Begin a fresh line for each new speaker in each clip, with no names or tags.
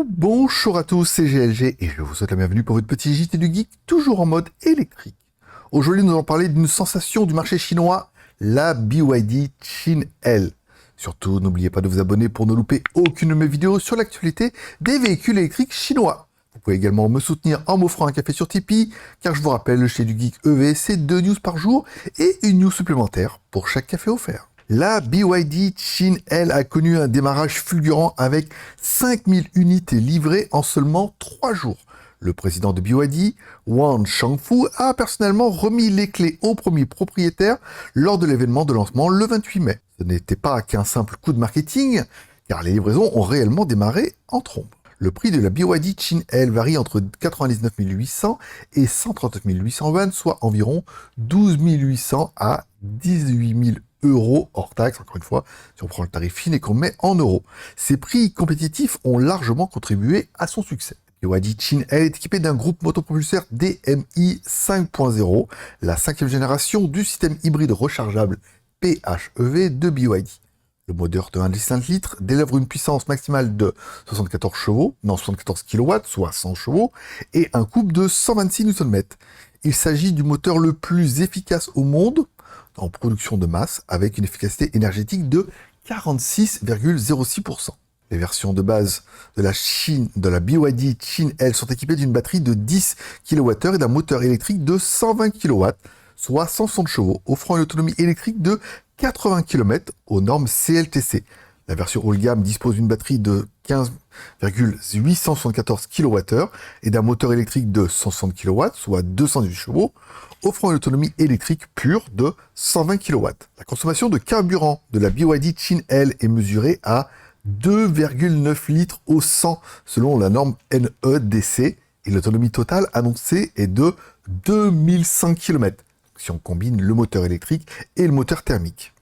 Bonjour à tous, c'est GLG et je vous souhaite la bienvenue pour votre petit JT du Geek, toujours en mode électrique. Aujourd'hui, nous allons parler d'une sensation du marché chinois, la BYD Chin-L. Surtout, n'oubliez pas de vous abonner pour ne louper aucune de mes vidéos sur l'actualité des véhicules électriques chinois. Vous pouvez également me soutenir en m'offrant un café sur Tipeee, car je vous rappelle, chez du Geek EV, c'est 2 news par jour et une news supplémentaire pour chaque café offert. La BYD Chin-L a connu un démarrage fulgurant avec 5000 unités livrées en seulement 3 jours. Le président de BYD, Wang Shangfu, a personnellement remis les clés au premier propriétaire lors de l'événement de lancement le 28 mai. Ce n'était pas qu'un simple coup de marketing, car les livraisons ont réellement démarré en trombe. Le prix de la BYD Chin-L varie entre 99 800 et 139 800 yuan, soit environ 12 800 à 18 000 euros hors taxe, encore une fois, si on prend le tarif fin et qu'on met en euros. Ces prix compétitifs ont largement contribué à son succès. BYD Chin-L est équipé d'un groupe motopropulseur DMI 5.0, la 5e génération du système hybride rechargeable PHEV de BYD. Le moteur de 1,5 litres délivre une puissance maximale de 74 kW, soit 100 chevaux, et un couple de 126 Nm. Il s'agit du moteur le plus efficace au monde en production de masse, avec une efficacité énergétique de 46,06%. Les versions de base de la BYD Chin-L sont équipées d'une batterie de 10 kWh et d'un moteur électrique de 120 kW, soit 160 chevaux, offrant une autonomie électrique de 80 km aux normes CLTC. La version haut de gamme dispose d'une batterie de 15,874 kWh et d'un moteur électrique de 160 kW, soit 218 chevaux, offrant une autonomie électrique pure de 120 kW. La consommation de carburant de la BYD Chin-L est mesurée à 2,9 litres au 100 selon la norme NEDC et l'autonomie totale annoncée est de 2100 km si on combine le moteur électrique et le moteur thermique.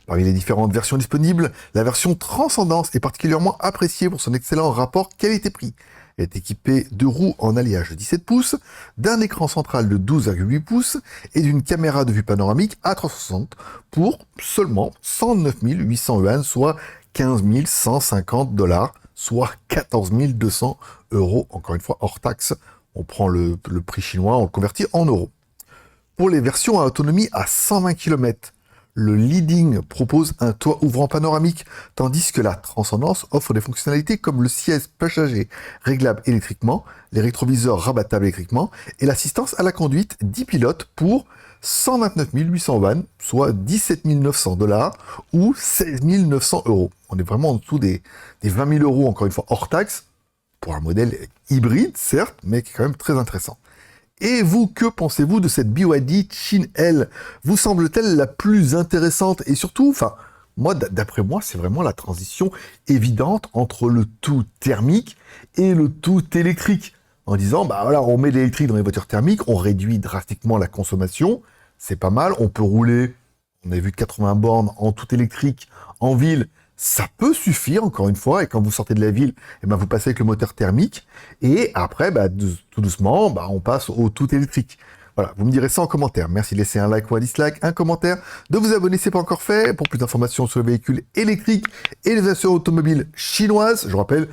Parmi les différentes versions disponibles, la version Transcendance est particulièrement appréciée pour son excellent rapport qualité-prix. Elle est équipée de roues en alliage de 17 pouces, d'un écran central de 12,8 pouces et d'une caméra de vue panoramique à 360 pour seulement 109 800 yuan, soit 15 150 $, soit 14 200 euros, encore une fois hors taxe. On prend le prix chinois, on le convertit en euros. Pour les versions à autonomie à 120 km, le Leading propose un toit ouvrant panoramique, tandis que la Transcendance offre des fonctionnalités comme le siège passager réglable électriquement, les rétroviseurs rabattables électriquement et l'assistance à la conduite 10 pilotes pour 129 800 yuan, soit 17 900 $ ou 16 900 euros. On est vraiment en dessous des 20 000 euros, encore une fois, hors taxe, pour un modèle hybride, certes, mais qui est quand même très intéressant. Et vous, que pensez-vous de cette BYD Chin-L? Vous semble-t-elle la plus intéressante? Et surtout, moi, d'après moi, c'est vraiment la transition évidente entre le tout thermique et le tout électrique. En disant, voilà, on met l'électrique dans les voitures thermiques, on réduit drastiquement la consommation, c'est pas mal, on peut rouler, on a vu 80 bornes en tout électrique en ville, ça peut suffire, encore une fois, et quand vous sortez de la ville, vous passez avec le moteur thermique, et après, tout doucement, on passe au tout électrique. Voilà, vous me direz ça en commentaire. Merci de laisser un like ou un dislike, un commentaire, de vous abonner si ce n'est pas encore fait, pour plus d'informations sur les véhicules électriques et les assurances automobiles chinoises. Je rappelle,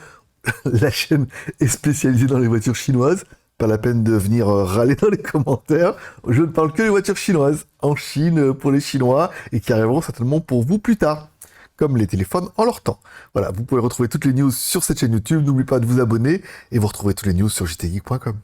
la chaîne est spécialisée dans les voitures chinoises. Pas la peine de venir râler dans les commentaires. Je ne parle que des voitures chinoises, en Chine, pour les Chinois, et qui arriveront certainement pour vous plus tard, comme les téléphones en leur temps. Voilà, vous pouvez retrouver toutes les news sur cette chaîne YouTube. N'oubliez pas de vous abonner et vous retrouverez toutes les news sur jtgeek.com.